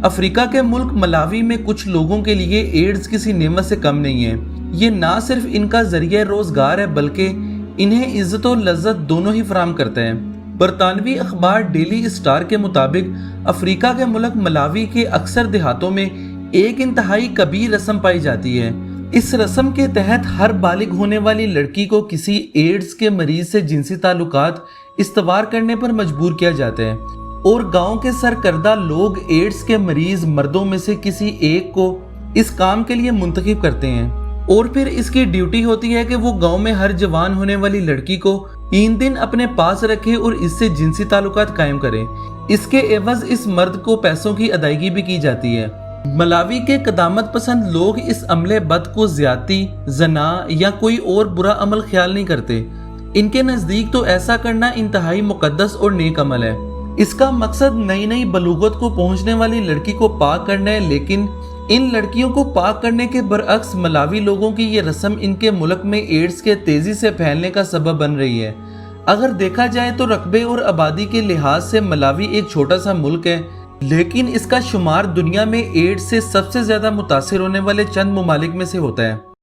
Africa के मुल्क Malawi में कुछ लोगों के लिए एड्स किसी नेमत से कम नहीं है। ये ना सिर्फ इनका जरिया रोजगार है बल्कि इन्हें इज्जत और लज्जत दोनों ही फराहम करते हैं। बरतानवी अखबार डेली स्टार के मुताबिक अफ्रीका के मुल्क मलावी के अक्सर देहातों में एक इंतहाई कबीर रस्म पाई जाती है। इस रस्म के तहत हर बालिग होने वाली लड़की को किसी एड्स के मरीज से जिनसी ताल्लुकात इस्तवार करने पर मजबूर किया जाता है और गांव के सरकर्दा लोग एड्स के मरीज मर्दों में से किसी एक को इस काम के लिए मुंतखब करते हैं और फिर इसकी ड्यूटी होती है कि वो गांव में हर जवान होने वाली लड़की को 3 दिन अपने पास रखे और इससे जिनसी ताल्लुकात कायम करे। इसके एवज इस मर्द को पैसों की अदायगी भी की जाती है। मलावी के कदामत पसंद लोग इस अमले बद को ज्यादती, जना या कोई और बुरा अमल ख्याल नहीं करते। इनके नजदीक तो ऐसा करना इंतहाई मुकद्दस और नेक अमल है। इसका मकसद नई नई बलूगत को पहुंचने वाली लड़की को पाक करना है, लेकिन इन लड़कियों को पाक करने के बरअक्स मलावी लोगों की ये रस्म इनके मुल्क में एड्स के तेजी से फैलने का सबब बन रही है। अगर देखा जाए तो रकबे और आबादी के लिहाज से मलावी एक छोटा सा मुल्क है, लेकिन इसका शुमार दुनिया में एड्स से सबसे ज्यादा मुतासिर होने वाले चंद ममालिक में से होता है।